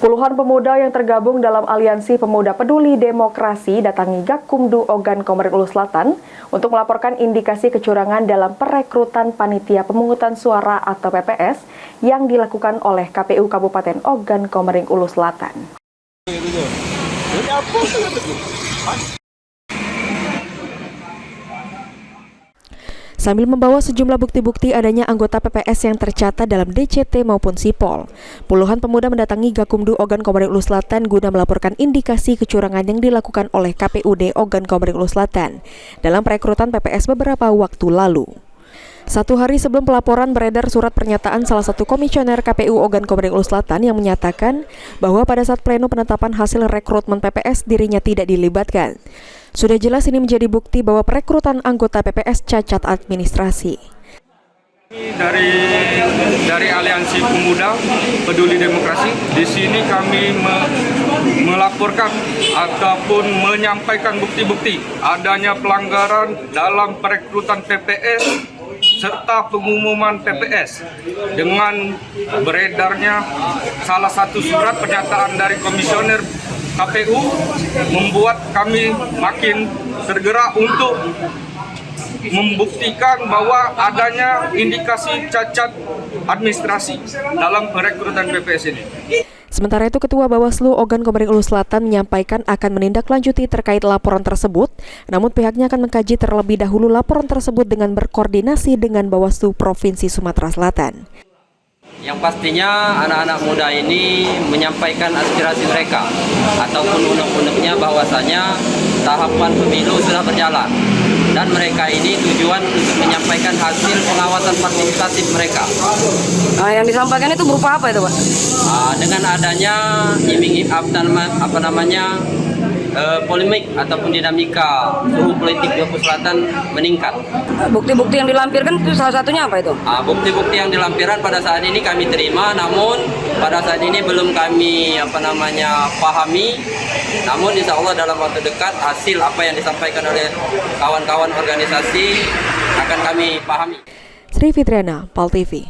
Puluhan pemuda yang tergabung dalam Aliansi Pemuda Peduli Demokrasi datangi Gakumdu Ogan Komering Ulu Selatan untuk melaporkan indikasi kecurangan dalam perekrutan panitia pemungutan suara atau PPS yang dilakukan oleh KPU Kabupaten Ogan Komering Ulu Selatan. Sambil membawa sejumlah bukti-bukti adanya anggota PPS yang tercatat dalam DCT maupun Sipol, puluhan pemuda mendatangi Gakumdu Ogan Komering Ulu Selatan guna melaporkan indikasi kecurangan yang dilakukan oleh KPUD Ogan Komering Ulu Selatan dalam perekrutan PPS beberapa waktu lalu. Satu hari sebelum pelaporan beredar surat pernyataan salah satu komisioner KPU Ogan Komering Ulu Selatan yang menyatakan bahwa pada saat pleno penetapan hasil rekrutmen PPS dirinya tidak dilibatkan. Sudah jelas ini menjadi bukti bahwa perekrutan anggota PPS cacat administrasi. Dari Aliansi Pemuda Peduli Demokrasi, di sini kami melaporkan ataupun menyampaikan bukti-bukti adanya pelanggaran dalam perekrutan PPS serta pengumuman PPS dengan beredarnya salah satu surat pernyataan dari komisioner KPU membuat kami makin tergerak untuk membuktikan bahwa adanya indikasi cacat administrasi dalam perekrutan PPS ini. Sementara itu, Ketua Bawaslu Ogan Komering Ulu Selatan menyampaikan akan menindaklanjuti terkait laporan tersebut, namun pihaknya akan mengkaji terlebih dahulu laporan tersebut dengan berkoordinasi dengan Bawaslu Provinsi Sumatera Selatan. Yang pastinya anak-anak muda ini menyampaikan aspirasi mereka ataupun unek-uneknya bahwasanya tahapan pemilu sudah berjalan dan mereka ini tujuan untuk menyampaikan hasil pengawasan partisipatif mereka. Yang disampaikan itu berupa apa itu, Pak? Dengan adanya polemik ataupun dinamika suhu politik Papua Selatan meningkat. Bukti-bukti yang dilampirkan itu salah satunya apa itu? Bukti-bukti yang dilampirkan pada saat ini kami terima, namun pada saat ini belum kami pahami. Namun insya Allah dalam waktu dekat hasil apa yang disampaikan oleh kawan-kawan organisasi akan kami pahami. Sri Fitriana, PAL TV.